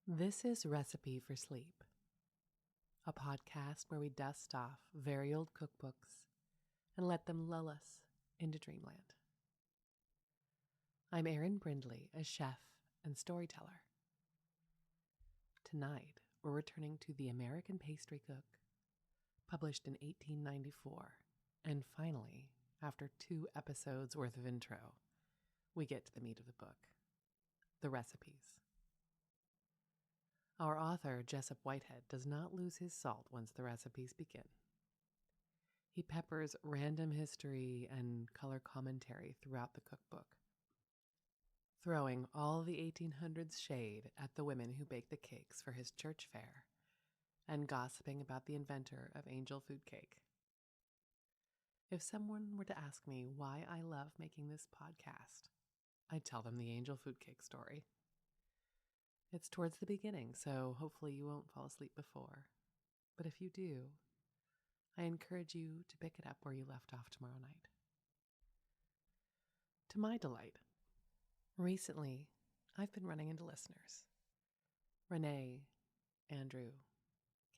This is Recipe for Sleep, a podcast where we dust off very old cookbooks and let them lull us into dreamland. I'm Erin Brindley, a chef and storyteller. Tonight, we're returning to the American Pastry Cook, published in 1894, and finally, after 2 episodes worth of intro, we get to the meat of the book, the recipes. Our author, Jessup Whitehead, does not lose his salt once the recipes begin. He peppers random history and color commentary throughout the cookbook, throwing all the 1800s shade at the women who bake the cakes for his church fair and gossiping about the inventor of angel food cake. If someone were to ask me why I love making this podcast, I'd tell them the angel food cake story. It's towards the beginning, so hopefully you won't fall asleep before. But if you do, I encourage you to pick it up where you left off tomorrow night. To my delight, recently I've been running into listeners. Renee, Andrew,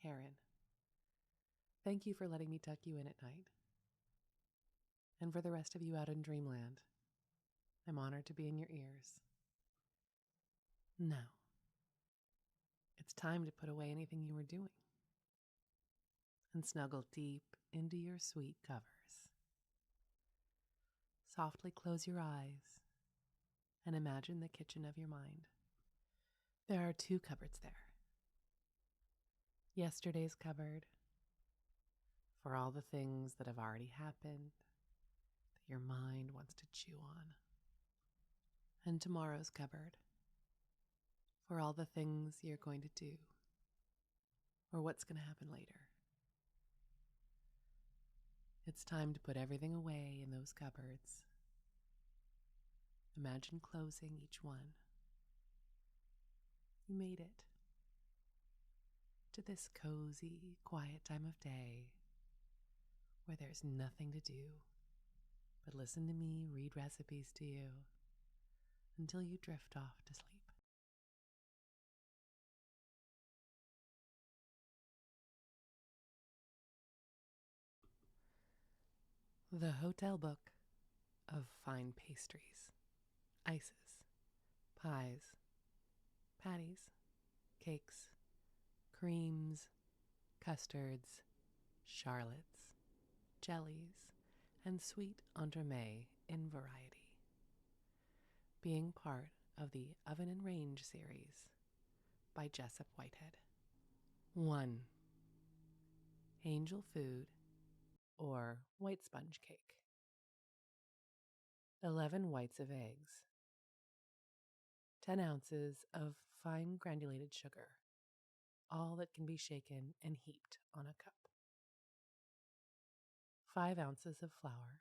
Karen. Thank you for letting me tuck you in at night. And for the rest of you out in dreamland, I'm honored to be in your ears. Now, it's time to put away anything you were doing and snuggle deep into your sweet covers. Softly close your eyes and imagine the kitchen of your mind. There are 2 cupboards there. Yesterday's cupboard for all the things that have already happened that your mind wants to chew on. And tomorrow's cupboard for all the things you're going to do or what's going to happen later. It's time to put everything away in those cupboards. Imagine closing each one. You made it to this cozy, quiet time of day where there's nothing to do but listen to me read recipes to you until you drift off to sleep. The Hotel Book of Fine Pastries, Ices, Pies, Patties, Cakes, Creams, Custards, Charlottes, Jellies, and Sweet Entremets in variety. Being part of the Oven and Range series by Jessup Whitehead. 1. Angel Food or White Sponge Cake. 11 whites of eggs. 10 ounces of fine granulated sugar, all that can be shaken and heaped on a cup. 5 ounces of flour,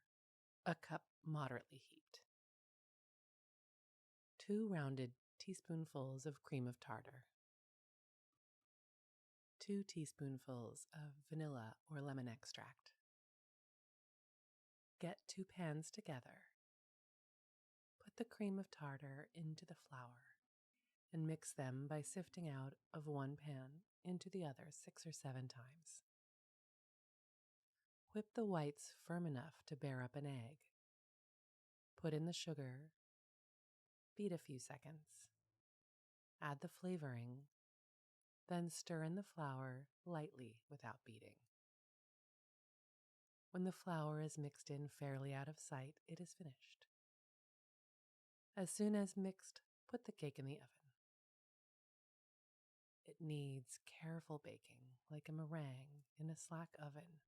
a cup moderately heaped. 2 rounded teaspoonfuls of cream of tartar. 2 teaspoonfuls of vanilla or lemon extract. Get 2 pans together. Put the cream of tartar into the flour and mix them by sifting out of one pan into the other 6 or 7 times. Whip the whites firm enough to bear up an egg. Put in the sugar. Beat a few seconds. Add the flavoring. Then stir in the flour lightly without beating. When the flour is mixed in fairly out of sight, it is finished. As soon as mixed, put the cake in the oven. It needs careful baking, like a meringue in a slack oven,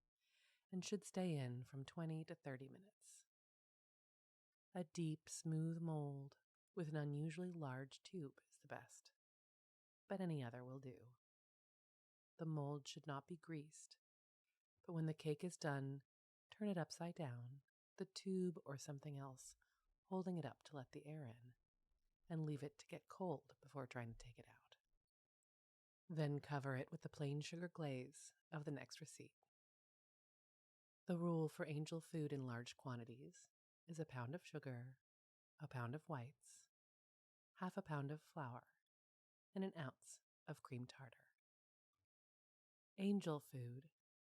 and should stay in from 20 to 30 minutes. A deep, smooth mold with an unusually large tube is the best, but any other will do. The mold should not be greased, but when the cake is done, turn it upside down, the tube or something else holding it up to let the air in, and leave it to get cold before trying to take it out. Then cover it with the plain sugar glaze of the next receipt. The rule for angel food in large quantities is a pound of sugar, a pound of whites, half a pound of flour, and an ounce of cream tartar. Angel food,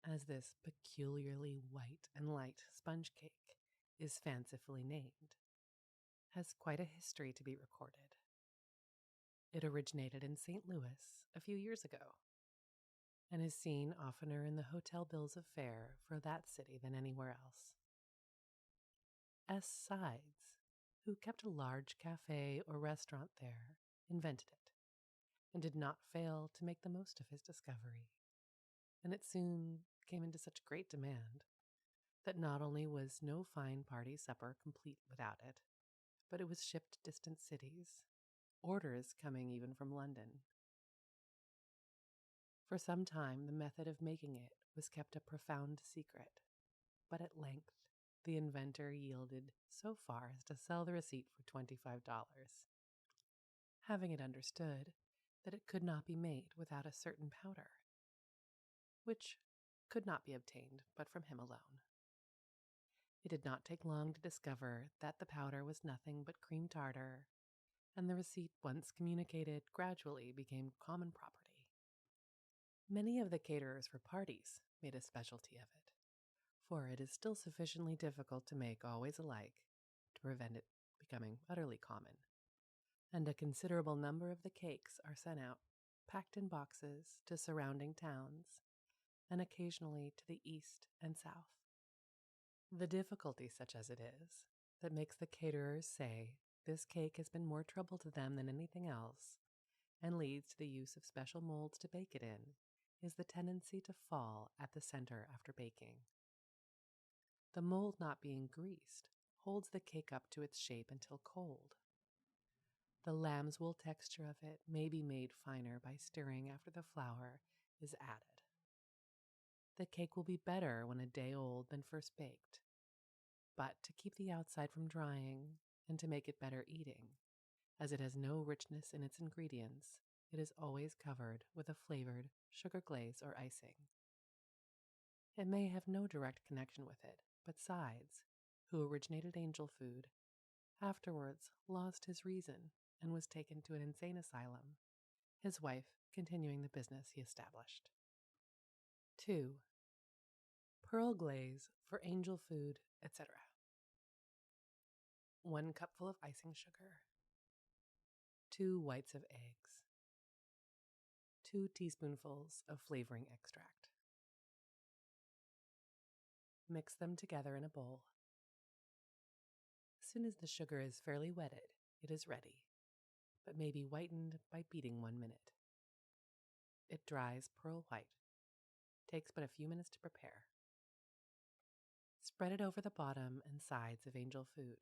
as this peculiarly white and light sponge cake is fancifully named, has quite a history to be recorded. It originated in St. Louis a few years ago and is seen oftener in the hotel bills of fare for that city than anywhere else. S. Sides, who kept a large cafe or restaurant there, invented it and did not fail to make the most of his discovery. And it soon came into such great demand that not only was no fine party supper complete without it, but it was shipped to distant cities, orders coming even from London. For some time, the method of making it was kept a profound secret, but at length, the inventor yielded so far as to sell the receipt for $25, having it understood that it could not be made without a certain powder, which could not be obtained but from him alone. It did not take long to discover that the powder was nothing but cream tartar, and the receipt, once communicated, gradually became common property. Many of the caterers for parties made a specialty of it, for it is still sufficiently difficult to make always alike to prevent it becoming utterly common, and a considerable number of the cakes are sent out, packed in boxes, to surrounding towns, and occasionally to the east and south. The difficulty, such as it is, that makes the caterers say this cake has been more trouble to them than anything else, and leads to the use of special molds to bake it in, is the tendency to fall at the center after baking. The mold, not being greased, holds the cake up to its shape until cold. The lamb's wool texture of it may be made finer by stirring after the flour is added. The cake will be better when a day old than first baked, but to keep the outside from drying and to make it better eating, as it has no richness in its ingredients, it is always covered with a flavored sugar glaze or icing. It may have no direct connection with it, but Sides, who originated angel food, afterwards lost his reason and was taken to an insane asylum, his wife continuing the business he established. 2. Pearl glaze for angel food, etc. 1 cupful of icing sugar, 2 whites of eggs, 2 teaspoonfuls of flavoring extract. Mix them together in a bowl. As soon as the sugar is fairly wetted, it is ready, but may be whitened by beating 1 minute. It dries pearl white. Takes but a few minutes to prepare. Spread it over the bottom and sides of angel food.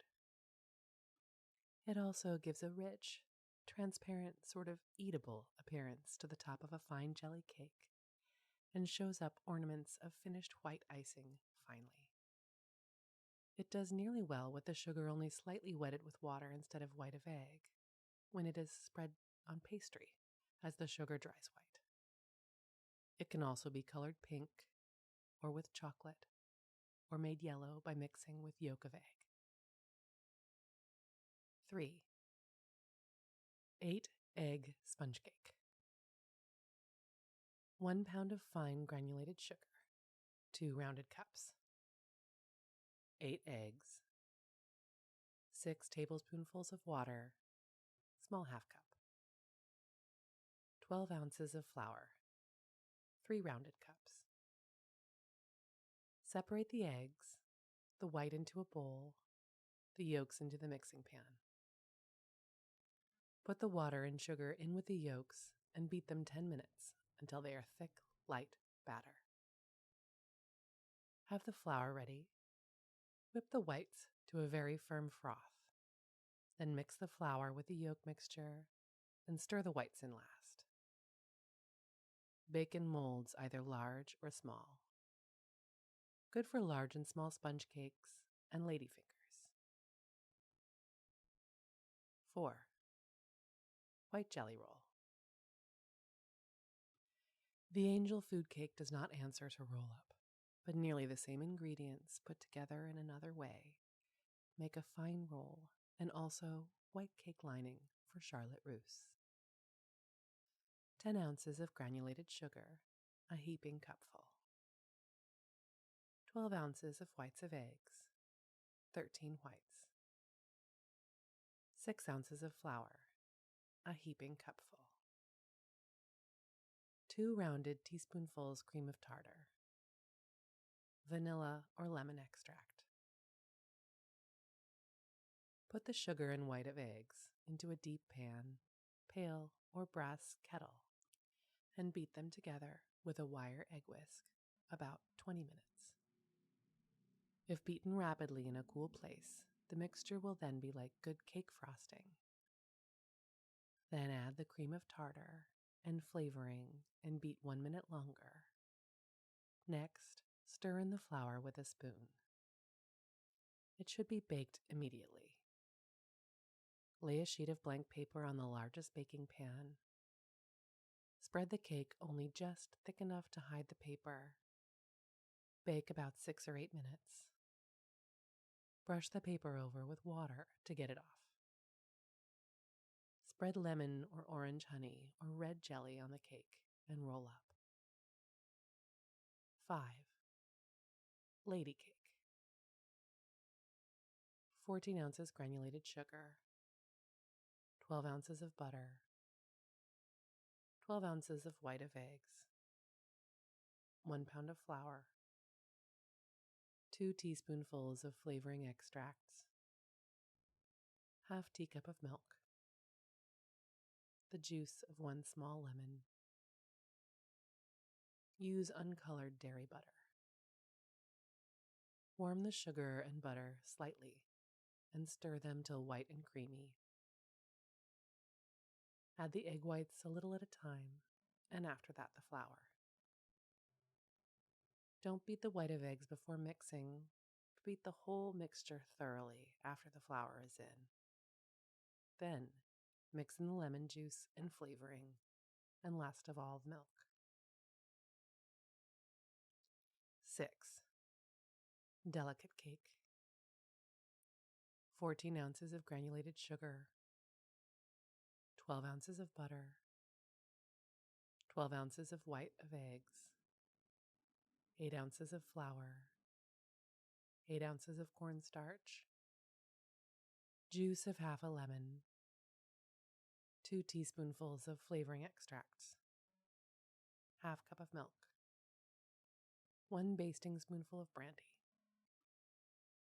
It also gives a rich, transparent, sort of eatable appearance to the top of a fine jelly cake, and shows up ornaments of finished white icing finely. It does nearly well with the sugar only slightly wetted with water instead of white of egg, when it is spread on pastry, as the sugar dries white. It can also be colored pink, or with chocolate, or made yellow by mixing with yolk of egg. 3. 8-egg sponge cake. 1 pound of fine granulated sugar, 2 rounded cups, 8 eggs, 6 tablespoonfuls of water, small half cup, 12 ounces of flour, 3 rounded cups. Separate the eggs, the white into a bowl, the yolks into the mixing pan. Put the water and sugar in with the yolks and beat them 10 minutes until they are thick, light batter. Have the flour ready. Whip the whites to a very firm froth. Then mix the flour with the yolk mixture and stir the whites in last. Bake in molds either large or small. Good for large and small sponge cakes and lady fingers. 4. White jelly roll. The angel food cake does not answer to roll up, but nearly the same ingredients put together in another way make a fine roll and also white cake lining for Charlotte Russe. 10 ounces of granulated sugar, a heaping cupful. 12 ounces of whites of eggs, 13 whites. 6 ounces of flour, a heaping cupful. 2 rounded teaspoonfuls cream of tartar. Vanilla or lemon extract. Put the sugar and white of eggs into a deep pan, pail, or brass kettle and beat them together with a wire egg whisk about 20 minutes. If beaten rapidly in a cool place, the mixture will then be like good cake frosting. Then add the cream of tartar and flavoring and beat 1 minute longer. Next, stir in the flour with a spoon. It should be baked immediately. Lay a sheet of blank paper on the largest baking pan. Spread the cake only just thick enough to hide the paper. Bake about 6 or 8 minutes. Brush the paper over with water to get it off. Spread lemon or orange honey or red jelly on the cake and roll up. 5. Lady cake. 14 ounces granulated sugar, 12 ounces of butter, 12 ounces of white of eggs, 1 pound of flour, 2 teaspoonfuls of flavoring extracts, half teacup of milk, the juice of 1 small lemon. Use uncolored dairy butter. Warm the sugar and butter slightly and stir them till white and creamy. Add the egg whites a little at a time, and after that the flour. Don't beat the white of eggs before mixing. Beat the whole mixture thoroughly after the flour is in. Then, mix in the lemon juice and flavoring, and last of all, milk. 6. Delicate cake. 14 ounces of granulated sugar, 12 ounces of butter, 12 ounces of white of eggs, 8 ounces of flour, 8 ounces of cornstarch, juice of half a lemon, 2 teaspoonfuls of flavoring extracts, half cup of milk, 1 basting spoonful of brandy.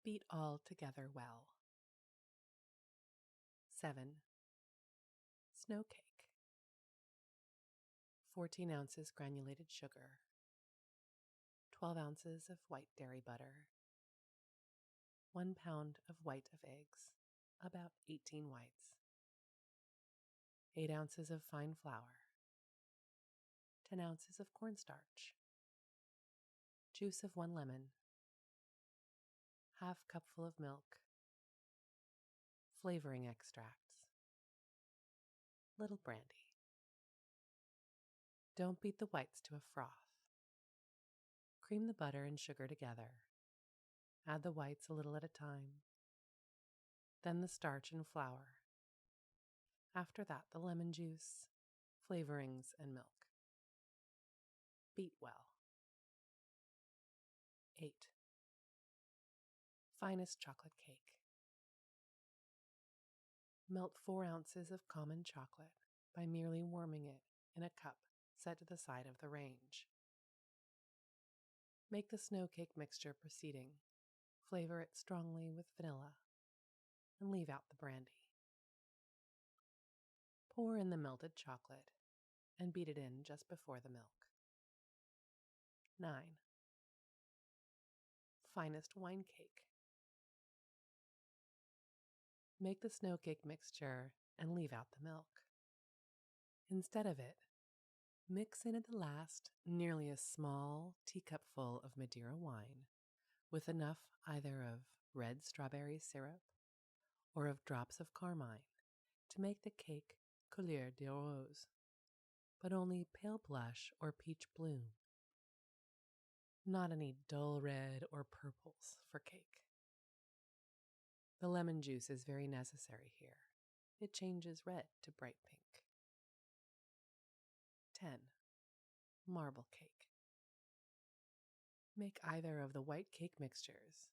Beat all together well. 7. Snow cake. 14 ounces granulated sugar, 12 ounces of white dairy butter, 1 pound of white of eggs, about 18 whites, 8 ounces of fine flour, 10 ounces of cornstarch, juice of 1 lemon, half cupful of milk, flavoring extracts, little brandy. Don't beat the whites to a froth. Cream the butter and sugar together. Add the whites a little at a time. Then the starch and flour. After that, the lemon juice, flavorings, and milk. Beat well. 8. Finest chocolate cake. Melt 4 ounces of common chocolate by merely warming it in a cup set to the side of the range. Make the snow cake mixture preceding. Flavor it strongly with vanilla and leave out the brandy. Pour in the melted chocolate and beat it in just before the milk. 9. Finest wine cake. Make the snow cake mixture and leave out the milk. Instead of it, mix in at the last nearly a small teacupful of Madeira wine with enough either of red strawberry syrup or of drops of carmine to make the cake couleur de rose, but only pale blush or peach bloom. Not any dull red or purples for cake. The lemon juice is very necessary here. It changes red to bright pink. 10. Marble cake. Make either of the white cake mixtures.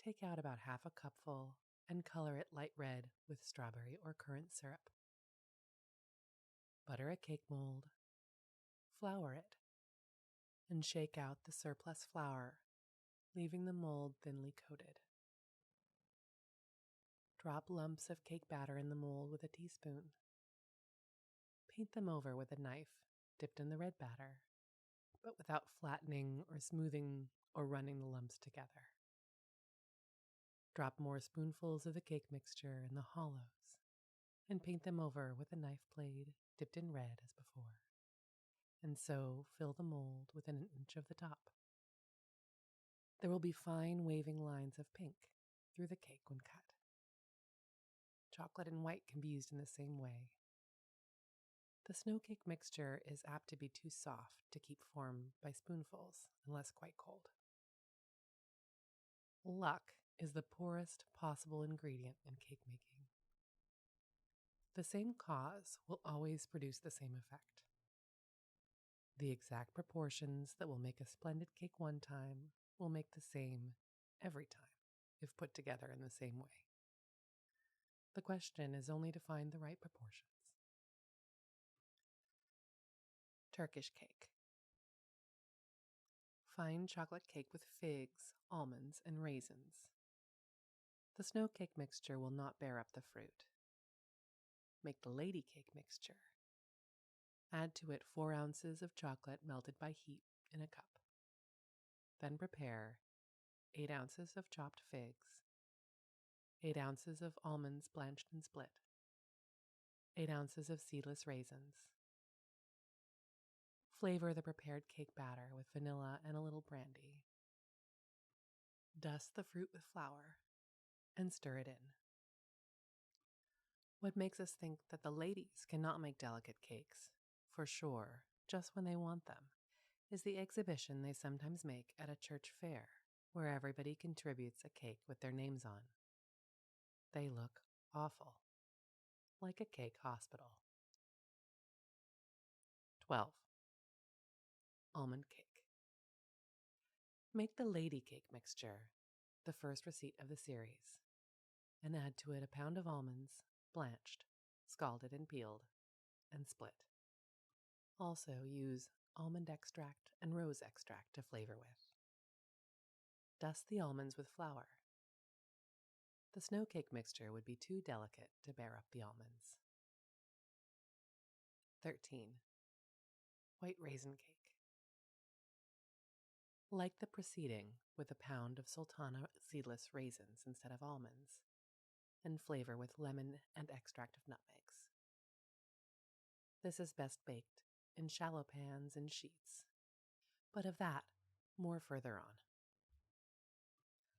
Take out about half a cupful and color it light red with strawberry or currant syrup. Butter a cake mold, flour it, and shake out the surplus flour, leaving the mold thinly coated. Drop lumps of cake batter in the mold with a teaspoon. Paint them over with a knife dipped in the red batter, but without flattening or smoothing or running the lumps together. Drop more spoonfuls of the cake mixture in the hollows and paint them over with a knife blade dipped in red as before, and so fill the mold within an inch of the top. There will be fine waving lines of pink through the cake when cut. Chocolate and white can be used in the same way. The snow cake mixture is apt to be too soft to keep form by spoonfuls unless quite cold. Luck is the poorest possible ingredient in cake making. The same cause will always produce the same effect. The exact proportions that will make a splendid cake one time will make the same every time if put together in the same way. The question is only to find the right proportions. Turkish cake. Fine chocolate cake with figs, almonds, and raisins. The snow cake mixture will not bear up the fruit. Make the lady cake mixture. Add to it 4 ounces of chocolate melted by heat in a cup. Then prepare 8 ounces of chopped figs, 8 ounces of almonds blanched and split, 8 ounces of seedless raisins. Flavor the prepared cake batter with vanilla and a little brandy. Dust the fruit with flour and stir it in. What makes us think that the ladies cannot make delicate cakes, for sure, just when they want them, is the exhibition they sometimes make at a church fair, where everybody contributes a cake with their names on. They look awful, like a cake hospital. 12. Almond cake. Make the lady cake mixture, the first receipt of the series, and add to it a pound of almonds, blanched, scalded and peeled, and split. Also use almond extract and rose extract to flavor with. Dust the almonds with flour. The snow cake mixture would be too delicate to bear up the almonds. 13. White raisin cake. Like the preceding, with a pound of sultana seedless raisins instead of almonds, and flavor with lemon and extract of nutmegs. This is best baked in shallow pans and sheets, but of that more further on.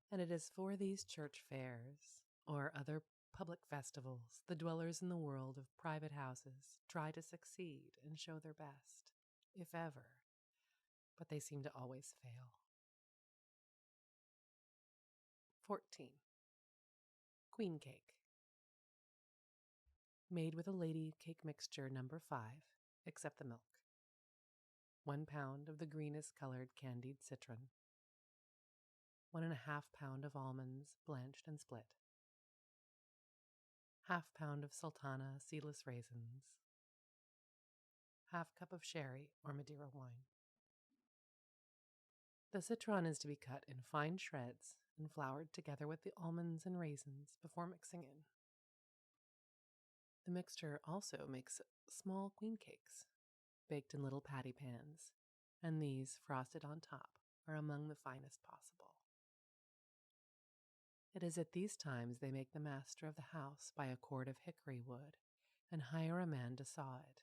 And it is for these church fairs or other public festivals the dwellers in the world of private houses try to succeed and show their best, if ever, but they seem to always fail. 14. Queen cake. Made with a lady cake mixture number 5, except the milk. 1 pound of the greenest colored candied citron. 1.5 pound of almonds blanched and split. 1/2 pound of sultana seedless raisins. 1/2 cup of sherry or Madeira wine. The citron is to be cut in fine shreds and floured together with the almonds and raisins before mixing in. The mixture also makes small queen cakes, baked in little patty pans, and these, frosted on top, are among the finest possible. It is at these times they make the master of the house buy a cord of hickory wood and hire a man to saw it,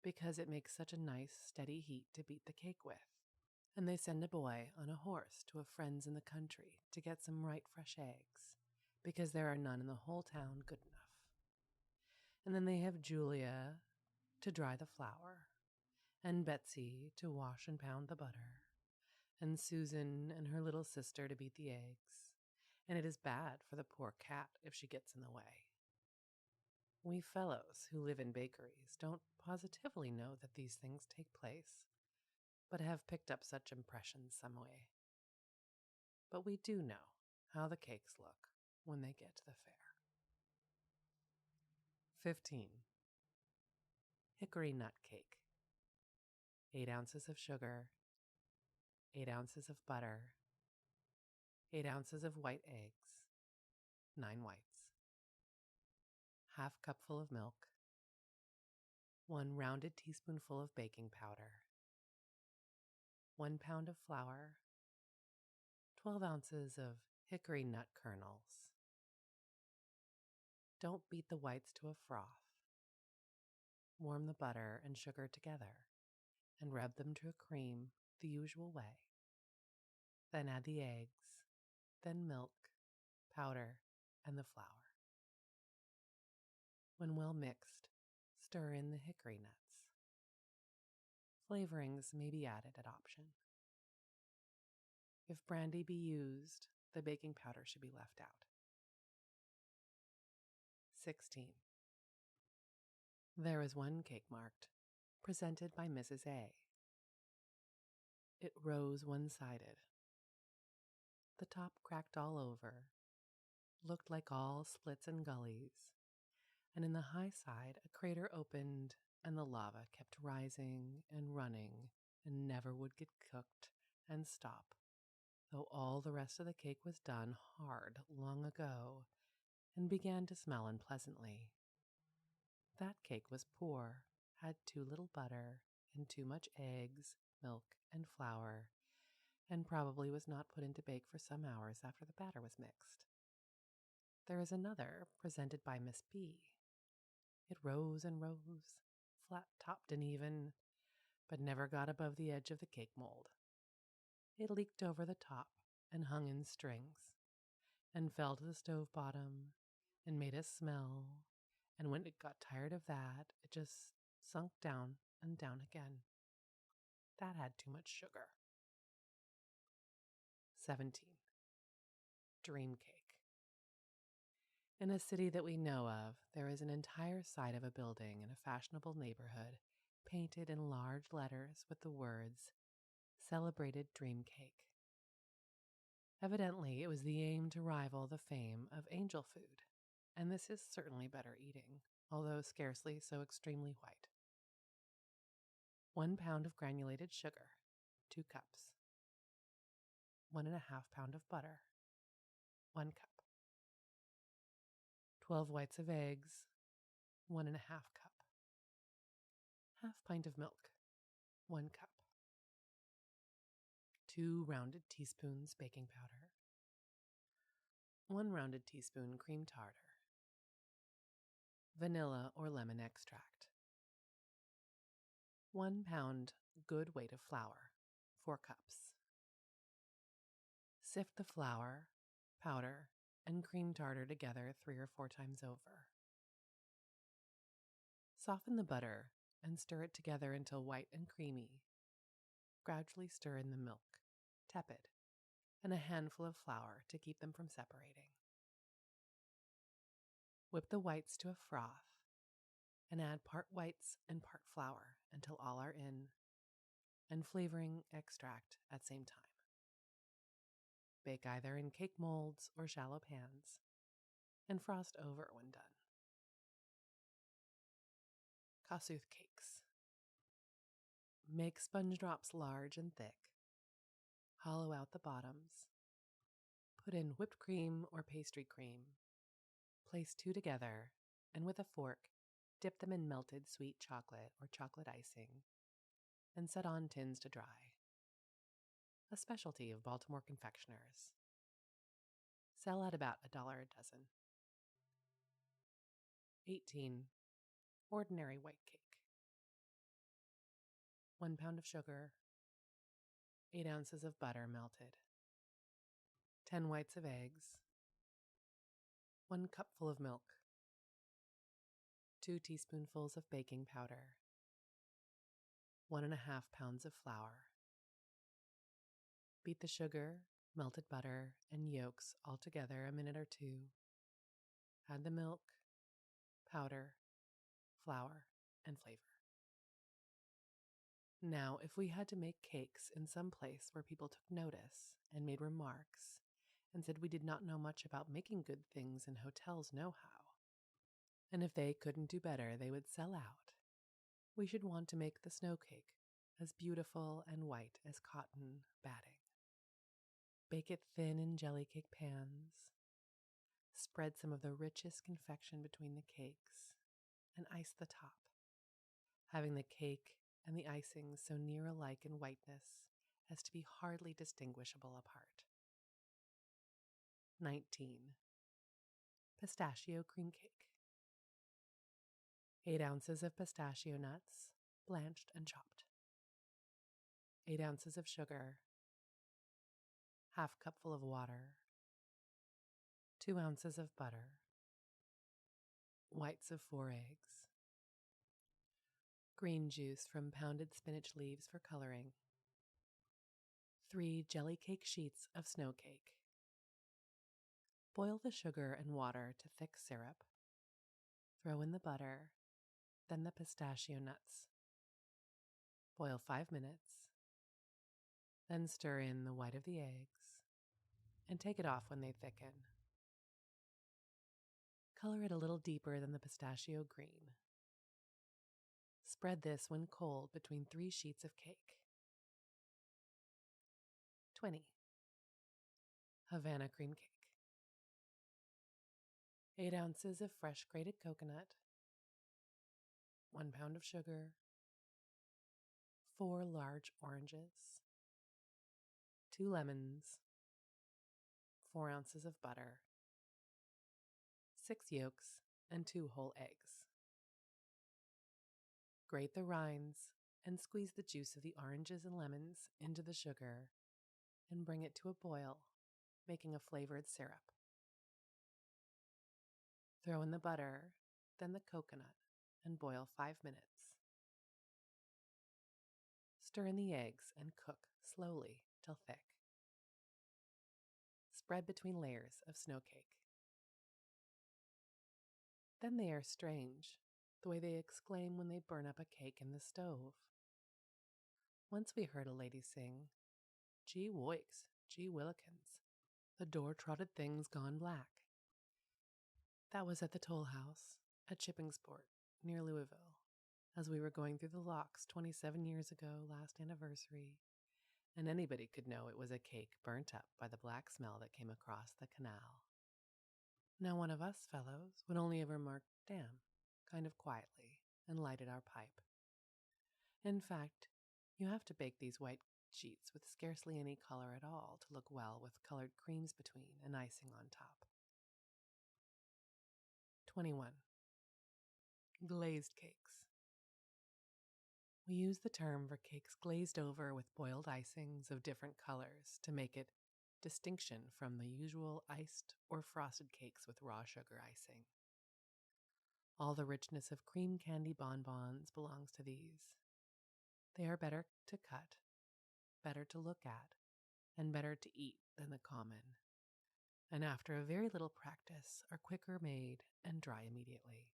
because it makes such a nice, steady heat to beat the cake with. And they send a boy on a horse to a friend's in the country to get some right fresh eggs, because there are none in the whole town good enough. And then they have Julia to dry the flour, and Betsy to wash and pound the butter, and Susan and her little sister to beat the eggs, and it is bad for the poor cat if she gets in the way. We fellows who live in bakeries don't positively know that these things take place, but have picked up such impressions some way. But we do know how the cakes look when they get to the fair. 15. Hickory nut cake. 8 ounces of sugar, 8 ounces of butter, 8 ounces of white eggs, 9 whites, half cupful of milk, 1 rounded teaspoonful of baking powder, 1 pound of flour, 12 ounces of hickory nut kernels. Don't beat the whites to a froth. Warm the butter and sugar together and rub them to a cream the usual way. Then add the eggs, then milk, powder, and the flour. When well mixed, stir in the hickory nuts. Flavorings may be added at option. If brandy be used, the baking powder should be left out. 16. There is one cake marked, presented by Mrs. A. It rose one-sided. The top cracked all over, looked like all slits and gullies, and in the high side a crater opened, and the lava kept rising and running, and never would get cooked and stop, though all the rest of the cake was done hard long ago, and began to smell unpleasantly. That cake was poor, had too little butter, and too much eggs, milk, and flour, and probably was not put into bake for some hours after the batter was mixed. There is another, presented by Miss B. It rose and rose, flat-topped and even, but never got above the edge of the cake mold. It leaked over the top and hung in strings, and fell to the stove bottom, and made a smell, and when it got tired of that, it just sunk down and down again. That had too much sugar. 17. Dream cake. In a city that we know of, there is an entire side of a building in a fashionable neighborhood painted in large letters with the words, "Celebrated Dream Cake." Evidently, it was the aim to rival the fame of angel food, and this is certainly better eating, although scarcely so extremely white. 1 pound of granulated sugar, 2 cups. 1.5 pound of butter, 1 cup. 12 whites of eggs, 1.5 cup. Half pint of milk, 1 cup. 2 rounded teaspoons baking powder, 1 rounded teaspoon cream tartar, vanilla or lemon extract, 1 pound good weight of flour, 4 cups. Sift the flour, powder, and cream tartar together 3 or 4 times over. Soften the butter and stir it together until white and creamy. Gradually stir in the milk, tepid, and a handful of flour to keep them from separating. Whip the whites to a froth and add part whites and part flour until all are in, and flavoring extract at same time. Bake either in cake molds or shallow pans, and frost over when done. Kossuth cakes. Make sponge drops large and thick. Hollow out the bottoms. Put in whipped cream or pastry cream. Place 2 together, and with a fork, dip them in melted sweet chocolate or chocolate icing, and set on tins to dry. A specialty of Baltimore confectioners. Sell at about $1 a dozen. 18. Ordinary white cake. 1 pound of sugar, 8 ounces of butter melted, 10 whites of eggs, 1 cupful of milk, 2 teaspoonfuls of baking powder, 1.5 pounds of flour. Beat the sugar, melted butter, and yolks all together a minute or 2. Add the milk, powder, flour, and flavor. Now, if we had to make cakes in some place where people took notice and made remarks and said we did not know much about making good things in hotels' know-how, and if they couldn't do better, they would sell out, we should want to make the snow cake as beautiful and white as cotton batting. Bake it thin in jelly cake pans. Spread some of the richest confection between the cakes and ice the top, having the cake and the icing so near alike in whiteness as to be hardly distinguishable apart. 19. Pistachio cream cake. 8 ounces of pistachio nuts, blanched and chopped. 8 ounces of sugar. Half cupful of water. 2 ounces of butter. Whites of 4 eggs. Green juice from pounded spinach leaves for coloring. 3 jelly cake sheets of snow cake. Boil the sugar and water to thick syrup. Throw in the butter, then the pistachio nuts. Boil 5 minutes. Then stir in the white of the eggs and take it off when they thicken. Color it a little deeper than the pistachio green. Spread this when cold between 3 sheets of cake. 20. Havana cream cake. 8 ounces of fresh grated coconut, 1 pound of sugar, 4 large oranges, 2 lemons, 4 ounces of butter, 6 yolks, and 2 whole eggs. Grate the rinds and squeeze the juice of the oranges and lemons into the sugar and bring it to a boil, making a flavored syrup. Throw in the butter, then the coconut, and boil 5 minutes. Stir in the eggs and cook slowly till thick. Spread between layers of snow cake. Then they are strange, the way they exclaim when they burn up a cake in the stove. Once we heard a lady sing, "Gee woiks, gee willikins, the door-trotted thing's gone black." That was at the toll house at Shippingsport, near Louisville, as we were going through the locks 27 years ago last anniversary, and anybody could know it was a cake burnt up by the black smell that came across the canal. Now one of us fellows would only have remarked, "Damn," kind of quietly, and lighted our pipe. In fact, you have to bake these white sheets with scarcely any color at all to look well with colored creams between and icing on top. 21. Glazed cakes. We use the term for cakes glazed over with boiled icings of different colors to make it distinction from the usual iced or frosted cakes with raw sugar icing. All the richness of cream candy bonbons belongs to these. They are better to cut, better to look at, and better to eat than the common, and after a very little practice are quicker made and dry immediately.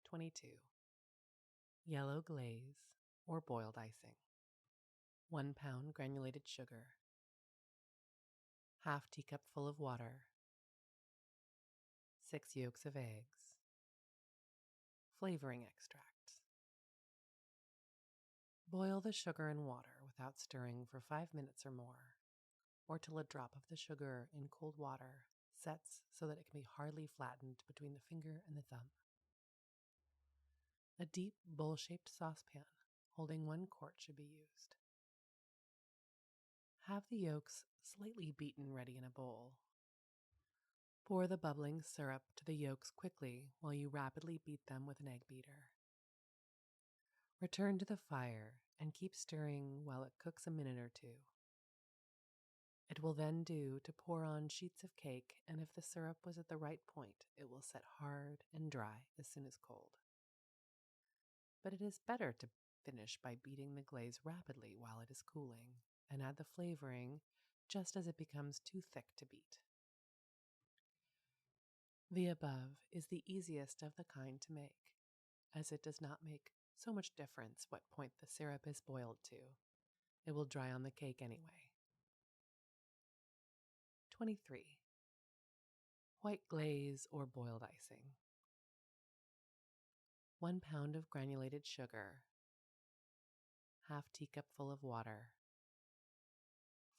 22. Yellow glaze or boiled icing. 1 pound granulated sugar. Half teacupful of water. 6 yolks of eggs. Flavoring extract. Boil the sugar and water without stirring for 5 minutes or more, or till a drop of the sugar in cold water sets so that it can be hardly flattened between the finger and the thumb. A deep bowl-shaped saucepan holding 1 quart should be used. Have the yolks slightly beaten ready in a bowl. Pour the bubbling syrup to the yolks quickly while you rapidly beat them with an egg beater. Return to the fire and keep stirring while it cooks a minute or 2. It will then do to pour on sheets of cake, and if the syrup was at the right point, it will set hard and dry as soon as cold. But it is better to finish by beating the glaze rapidly while it is cooling, and add the flavoring just as it becomes too thick to beat. The above is the easiest of the kind to make, as it does not make so much difference what point the syrup is boiled to. It will dry on the cake anyway. 23. White glaze or boiled icing. 1 pound of granulated sugar, half teacupful of water,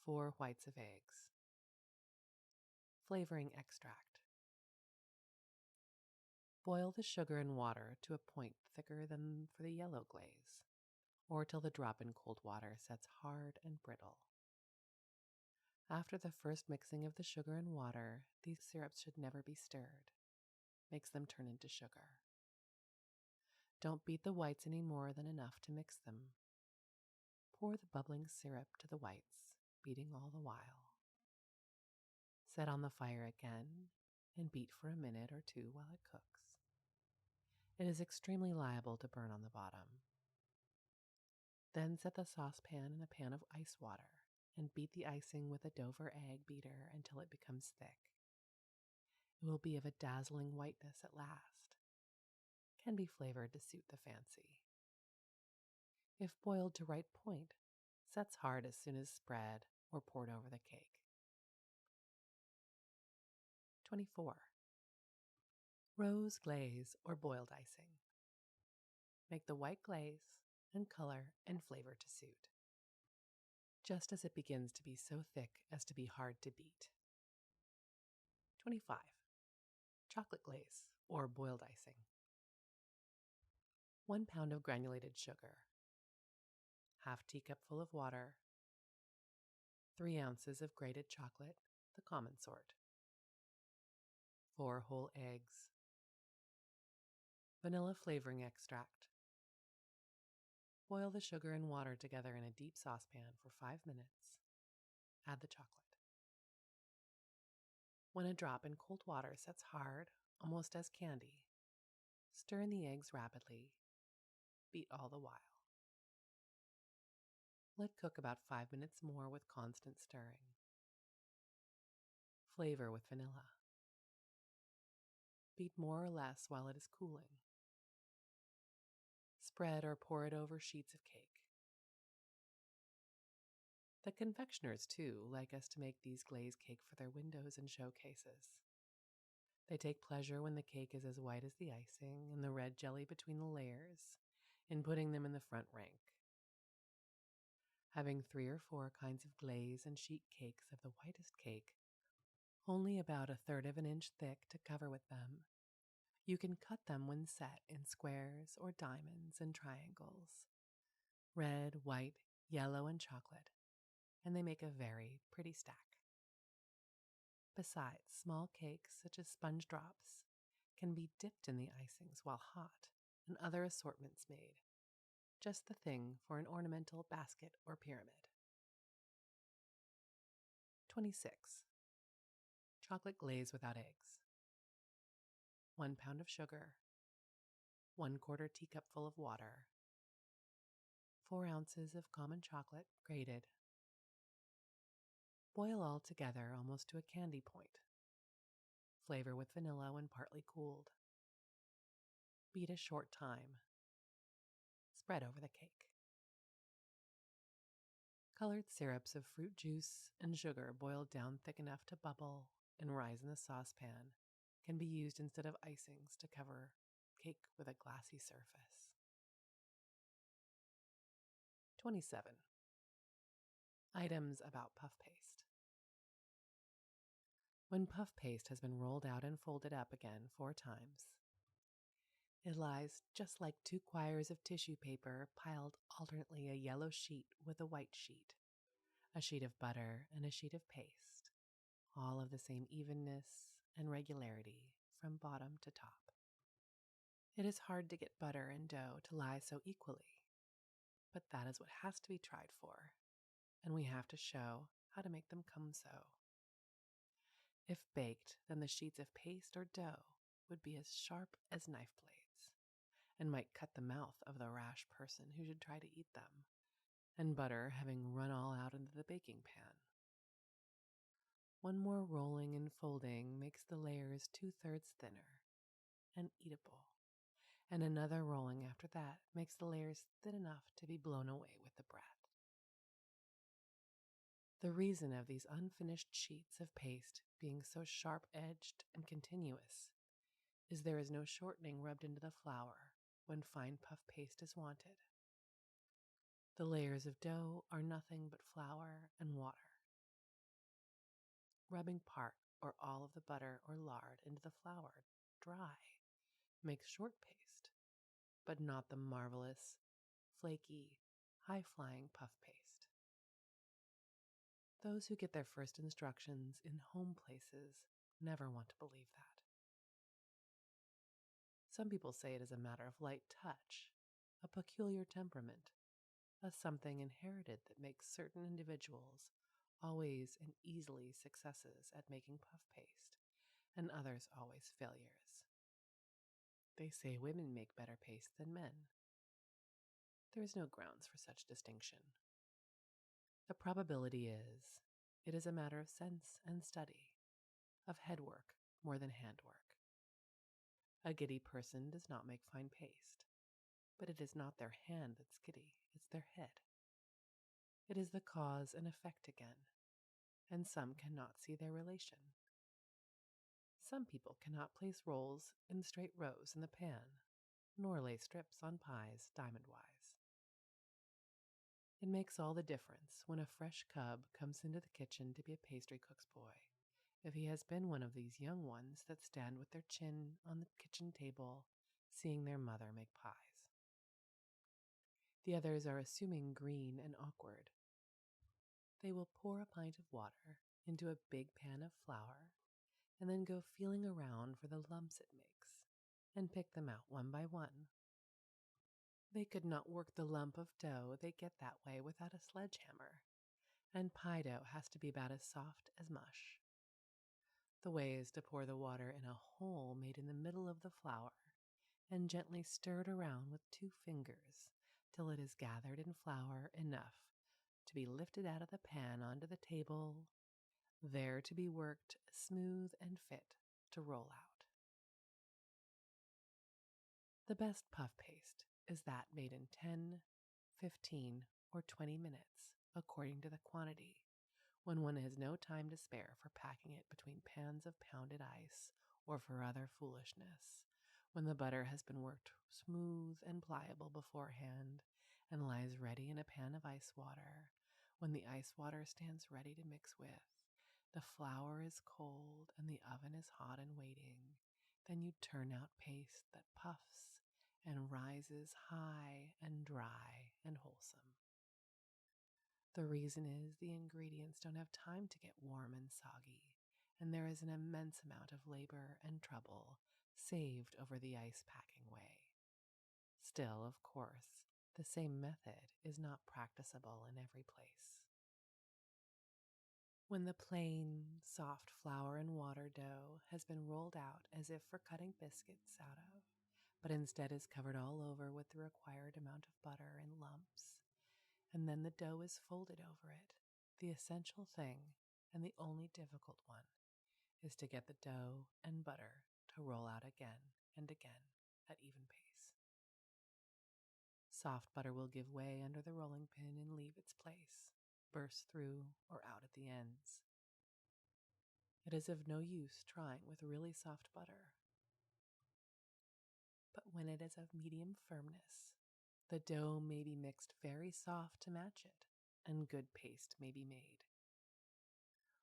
4 whites of eggs. Flavoring extract. Boil the sugar and water to a point thicker than for the yellow glaze, or till the drop in cold water sets hard and brittle. After the first mixing of the sugar and water, these syrups should never be stirred. Makes them turn into sugar. Don't beat the whites any more than enough to mix them. Pour the bubbling syrup to the whites, beating all the while. Set on the fire again and beat for a minute or two while it cooks. It is extremely liable to burn on the bottom. Then set the saucepan in a pan of ice water and beat the icing with a Dover egg beater until it becomes thick. It will be of a dazzling whiteness at last. Can be flavored to suit the fancy. If boiled to right point, sets hard as soon as spread or poured over the cake. 24. Rose glaze or boiled icing. Make the white glaze and color and flavor to suit, just as it begins to be so thick as to be hard to beat. 25. Chocolate glaze or boiled icing. 1 pound of granulated sugar, half teacupful of water, 3 ounces of grated chocolate, the common sort, 4 whole eggs, vanilla flavoring extract. Boil the sugar and water together in a deep saucepan for 5 minutes. Add the chocolate. When a drop in cold water sets hard, almost as candy, stir in the eggs rapidly. Beat all the while. Let cook about 5 minutes more with constant stirring. Flavor with vanilla. Beat more or less while it is cooling. Spread or pour it over sheets of cake. The confectioners, too, like us to make these glaze cake for their windows and showcases. They take pleasure when the cake is as white as the icing and the red jelly between the layers, in putting them in the front rank. Having 3 or 4 kinds of glaze and sheet cakes of the whitest cake, only about 1/3 of an inch thick to cover with them. You can cut them when set in squares or diamonds and triangles, red, white, yellow, and chocolate, and they make a very pretty stack. Besides, small cakes, such as sponge drops, can be dipped in the icings while hot, and other assortments made. Just the thing for an ornamental basket or pyramid. 26. Chocolate glaze without eggs. 1 pound of sugar, 1/4 teacupful of water, 4 ounces of common chocolate grated. Boil all together almost to a candy point. Flavor with vanilla when partly cooled. Beat a short time. Spread over the cake. Colored syrups of fruit juice and sugar boiled down thick enough to bubble and rise in the saucepan can be used instead of icings to cover cake with a glassy surface. 27. Items about puff paste. When puff paste has been rolled out and folded up again 4 times, it lies just like 2 quires of tissue paper piled alternately, a yellow sheet with a white sheet, a sheet of butter, and a sheet of paste, all of the same evenness and regularity from bottom to top. It is hard to get butter and dough to lie so equally, but that is what has to be tried for, and we have to show how to make them come so. If baked, then the sheets of paste or dough would be as sharp as knife blades, and might cut the mouth of the rash person who should try to eat them, and butter having run all out into the baking pan. One more rolling and folding makes the layers 2/3 thinner and eatable, and another rolling after that makes the layers thin enough to be blown away with the breath. The reason of these unfinished sheets of paste being so sharp-edged and continuous is there is no shortening rubbed into the flour when fine puff paste is wanted. The layers of dough are nothing but flour and water. Rubbing part or all of the butter or lard into the flour dry makes short paste, but not the marvelous, flaky, high-flying puff paste. Those who get their first instructions in home places never want to believe that. Some people say it is a matter of light touch, a peculiar temperament, a something inherited that makes certain individuals always and easily successes at making puff paste, and others always failures. They say women make better paste than men. There is no grounds for such distinction. The probability is, it is a matter of sense and study, of headwork more than handwork. A giddy person does not make fine paste, but it is not their hand that's giddy, it's their head. It is the cause and effect again, and some cannot see their relation. Some people cannot place rolls in straight rows in the pan, nor lay strips on pies diamond-wise. It makes all the difference when a fresh cub comes into the kitchen to be a pastry cook's boy, if he has been one of these young ones that stand with their chin on the kitchen table, seeing their mother make pies. The others are assuming green and awkward. They will pour a pint of water into a big pan of flour and then go feeling around for the lumps it makes and pick them out one by one. They could not work the lump of dough they get that way without a sledgehammer, and pie dough has to be about as soft as mush. The way is to pour the water in a hole made in the middle of the flour and gently stir it around with 2 fingers till it is gathered in flour enough to be lifted out of the pan onto the table, there to be worked smooth and fit to roll out. The best puff paste is that made in 10, 15, or 20 minutes, according to the quantity, when one has no time to spare for packing it between pans of pounded ice or for other foolishness, when the butter has been worked smooth and pliable beforehand and lies ready in a pan of ice water, when the ice water stands ready to mix with, the flour is cold and the oven is hot and waiting, then you turn out paste that puffs and rises high and dry and wholesome. The reason is the ingredients don't have time to get warm and soggy, and there is an immense amount of labor and trouble saved over the ice packing way. Still, of course, the same method is not practicable in every place. When the plain, soft flour and water dough has been rolled out as if for cutting biscuits out of, but instead is covered all over with the required amount of butter in lumps, and then the dough is folded over it, the essential thing, and the only difficult one, is to get the dough and butter to roll out again and again at even pace. Soft butter will give way under the rolling pin and leave its place, burst through or out at the ends. It is of no use trying with really soft butter. But when it is of medium firmness, the dough may be mixed very soft to match it, and good paste may be made.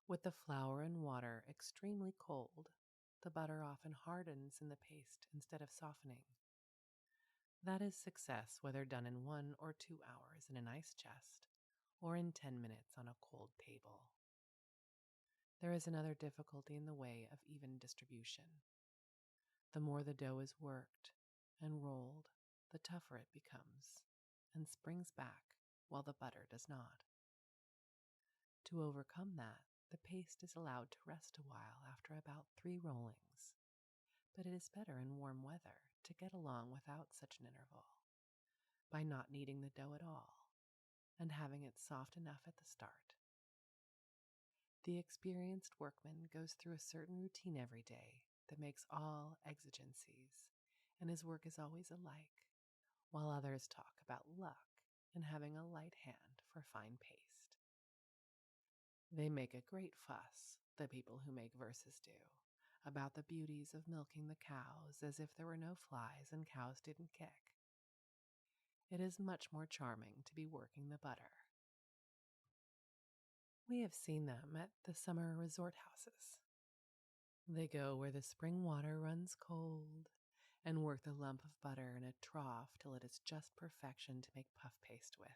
With the flour and water extremely cold, the butter often hardens in the paste instead of softening. That is success whether done in 1 or 2 hours in an ice chest or in 10 minutes on a cold table. There is another difficulty in the way of even distribution. The more the dough is worked and rolled, the tougher it becomes and springs back while the butter does not. To overcome that, the paste is allowed to rest a while after about 3 rollings, but it is better in warm weather to get along without such an interval, by not kneading the dough at all and having it soft enough at the start. The experienced workman goes through a certain routine every day that makes all exigencies, and his work is always alike, while others talk about luck and having a light hand for fine paste. They make a great fuss, the people who make verses do, about the beauties of milking the cows as if there were no flies and cows didn't kick. It is much more charming to be working the butter. We have seen them at the summer resort houses. They go where the spring water runs cold and work the lump of butter in a trough till it is just perfection to make puff paste with.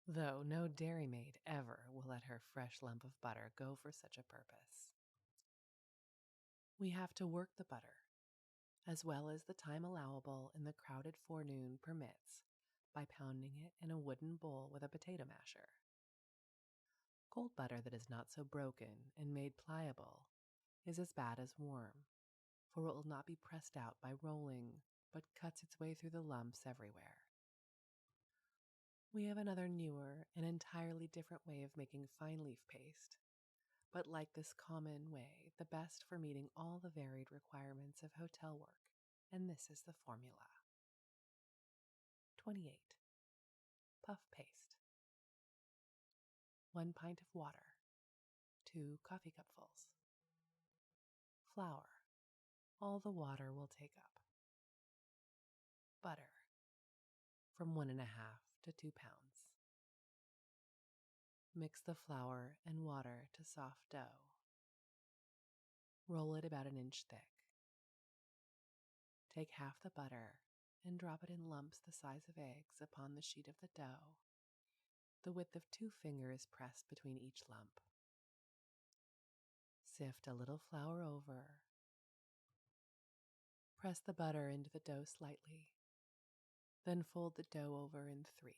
Though no dairymaid ever will let her fresh lump of butter go for such a purpose. We have to work the butter, as well as the time allowable in the crowded forenoon permits, by pounding it in a wooden bowl with a potato masher. Cold butter that is not so broken and made pliable is as bad as warm, for it will not be pressed out by rolling, but cuts its way through the lumps everywhere. We have another newer and entirely different way of making fine leaf paste, but like this common way, the best for meeting all the varied requirements of hotel work, and this is the formula. 28. Puff paste. 1 pint of water, 2 coffee cupfuls. Flour, all the water will take up. Butter, from 1.5 to 2 pounds. Mix the flour and water to soft dough. Roll it about 1 inch thick. Take half the butter and drop it in lumps the size of eggs upon the sheet of the dough, the width of 2 fingers pressed between each lump. Sift a little flour over. Press the butter into the dough slightly, then fold the dough over in 3.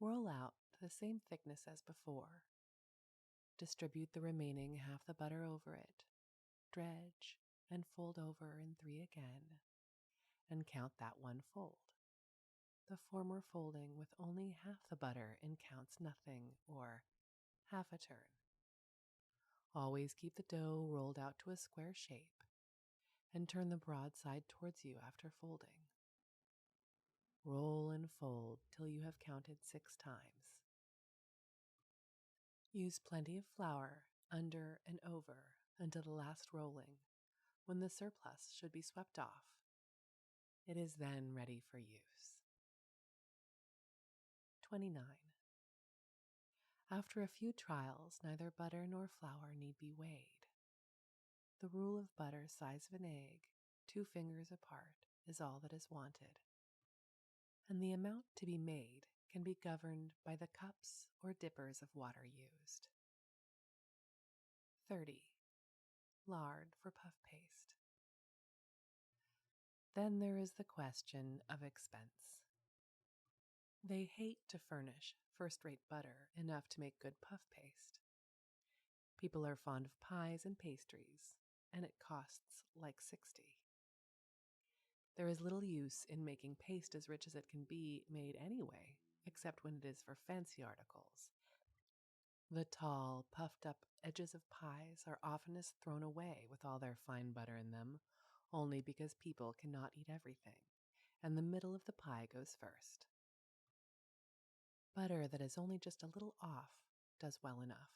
Roll out to the same thickness as before. Distribute the remaining half the butter over it, dredge, and fold over in 3 again, and count that 1 fold. The former folding with only half the butter in counts nothing, or half a turn. Always keep the dough rolled out to a square shape, and turn the broad side towards you after folding. Roll and fold till you have counted 6 times. Use plenty of flour under and over until the last rolling, when the surplus should be swept off. It is then ready for use. 29. After a few trials, neither butter nor flour need be weighed. The rule of butter size of an egg, 2 fingers apart, is all that is wanted, and the amount to be made can be governed by the cups or dippers of water used. 30. Lard for puff paste. Then there is the question of expense. They hate to furnish first-rate butter enough to make good puff paste. People are fond of pies and pastries, and it costs like 60. There is little use in making paste as rich as it can be made anyway, except when it is for fancy articles. The tall, puffed-up edges of pies are oftenest thrown away with all their fine butter in them, only because people cannot eat everything, and the middle of the pie goes first. Butter that is only just a little off does well enough,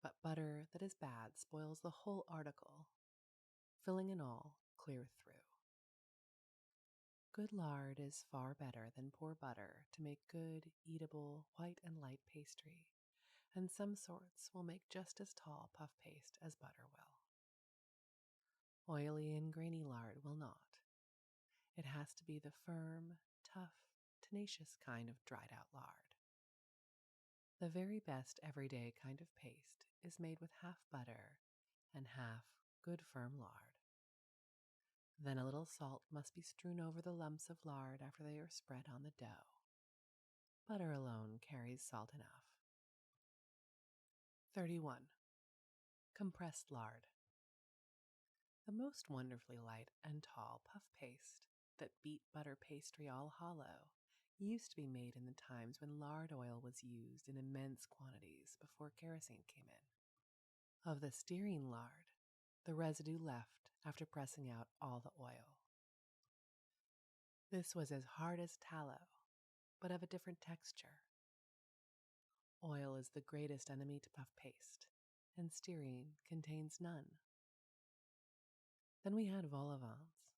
but butter that is bad spoils the whole article, filling and all clear through. Good lard is far better than poor butter to make good, eatable, white and light pastry, and some sorts will make just as tall puff paste as butter will. Oily and grainy lard will not. It has to be the firm, tough, tenacious kind of dried out lard. The very best everyday kind of paste is made with half butter and half good firm lard. Then a little salt must be strewn over the lumps of lard after they are spread on the dough. Butter alone carries salt enough. 31. Compressed lard. The most wonderfully light and tall puff paste that beat butter pastry all hollow used to be made in the times when lard oil was used in immense quantities before kerosene came in. Of the stearine lard, the residue left after pressing out all the oil. This was as hard as tallow, but of a different texture. Oil is the greatest enemy to puff paste, and stearine contains none. Then we had vol au vents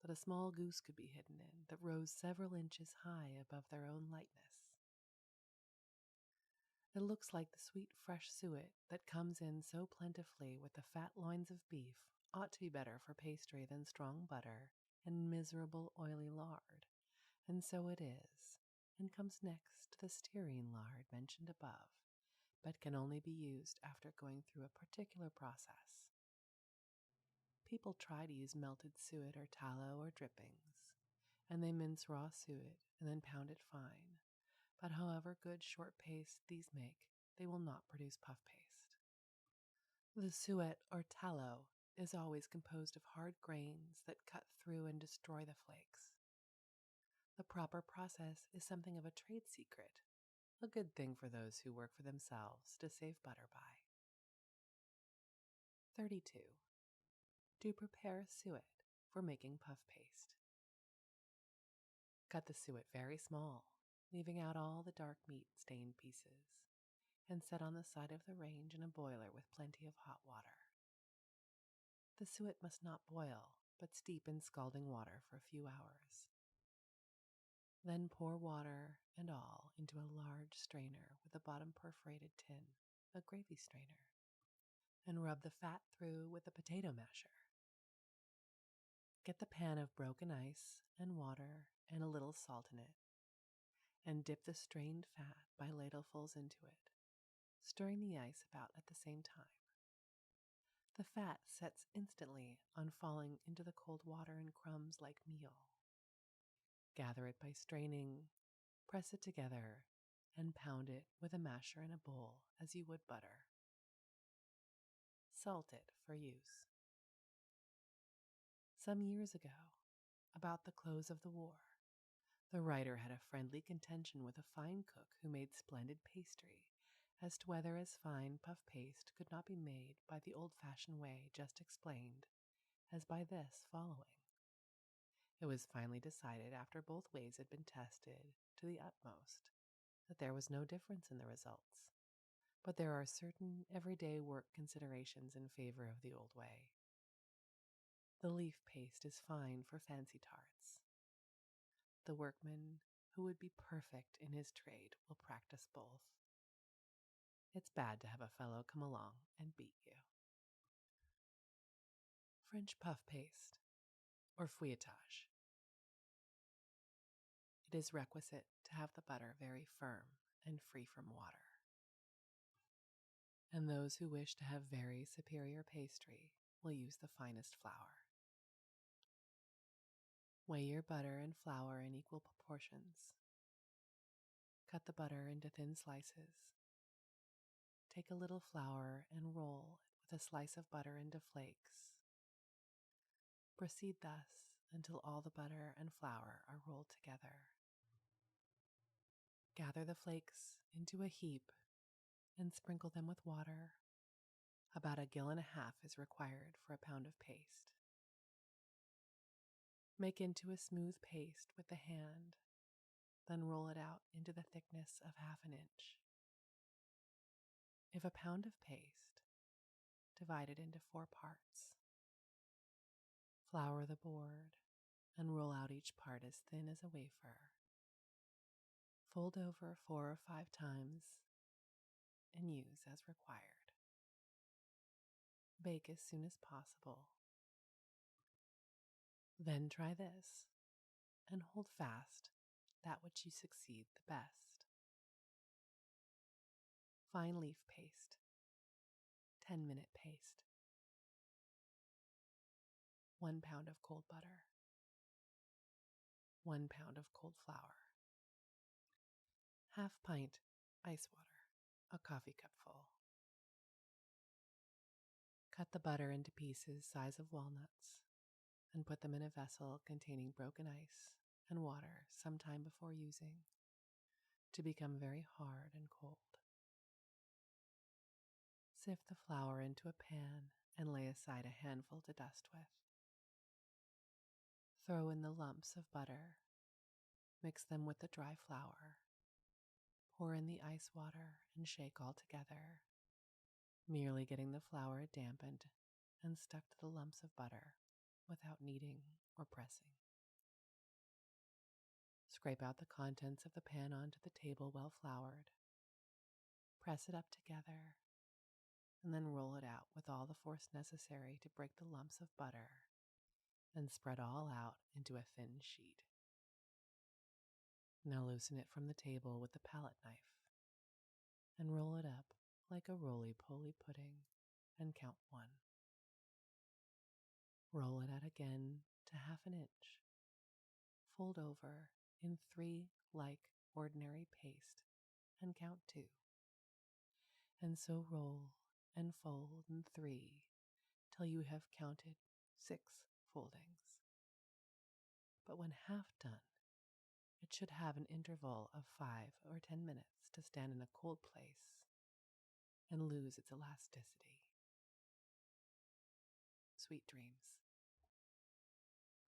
that a small goose could be hidden in that rose several inches high above their own lightness. It looks like the sweet fresh suet that comes in so plentifully with the fat loins of beef ought to be better for pastry than strong butter and miserable oily lard, and so it is, and comes next to the stearine lard mentioned above, but can only be used after going through a particular process. People try to use melted suet or tallow or drippings, and they mince raw suet and then pound it fine. But however good short paste these make, they will not produce puff paste. The suet or tallow is always composed of hard grains that cut through and destroy the flakes. The proper process is something of a trade secret, a good thing for those who work for themselves to save butter by. 32. To prepare suet for making puff paste. Cut the suet very small, leaving out all the dark meat stained pieces, and set on the side of the range in a boiler with plenty of hot water. The suet must not boil, but steep in scalding water for a few hours. Then pour water and all into a large strainer with a bottom perforated tin, a gravy strainer, and rub the fat through with a potato masher. Get the pan of broken ice and water and a little salt in it, and dip the strained fat by ladlefuls into it, stirring the ice about at the same time. The fat sets instantly on falling into the cold water in crumbs like meal. Gather it by straining, press it together, and pound it with a masher in a bowl as you would butter. Salt it for use. Some years ago, about the close of the war, the writer had a friendly contention with a fine cook who made splendid pastry as to whether as fine puff paste could not be made by the old-fashioned way just explained as by this following. It was finally decided, after both ways had been tested to the utmost, that there was no difference in the results, but there are certain everyday work considerations in favor of the old way. The leaf paste is fine for fancy tarts. The workman who would be perfect in his trade will practice both. It's bad to have a fellow come along and beat you. French puff paste, or feuilletage. It is requisite to have the butter very firm and free from water. And those who wish to have very superior pastry will use the finest flour. Weigh your butter and flour in equal proportions. Cut the butter into thin slices. Take a little flour and roll it with a slice of butter into flakes. Proceed thus until all the butter and flour are rolled together. Gather the flakes into a heap and sprinkle them with water. About 1.5 gills is required for a pound of paste. Make into a smooth paste with the hand, then roll it out into the thickness of 1/2 inch. If a pound of paste, divide it into 4 parts. Flour the board and roll out each part as thin as a wafer. Fold over 4 or 5 times and use as required. Bake as soon as possible. Then try this and hold fast that which you succeed the best. Fine leaf paste, 10-minute paste. 1 pound of cold butter. 1 pound of cold flour. 1/2 pint ice water, a coffee cupful. Cut the butter into pieces size of walnuts and put them in a vessel containing broken ice and water sometime before using to become very hard and cold. Sift the flour into a pan and lay aside a handful to dust with. Throw in the lumps of butter. Mix them with the dry flour. Pour in the ice water and shake all together, merely getting the flour dampened and stuck to the lumps of butter without kneading or pressing. Scrape out the contents of the pan onto the table well floured. Press it up together and then roll it out with all the force necessary to break the lumps of butter and spread all out into a thin sheet. Now loosen it from the table with the palette knife and roll it up like a roly-poly pudding and count 1. Roll it out again to half an inch. Fold over in 3 like ordinary paste and count 2. And so roll and fold in 3 till you have counted 6 foldings. But when half done, it should have an interval of 5 or 10 minutes to stand in a cold place and lose its elasticity. Sweet dreams.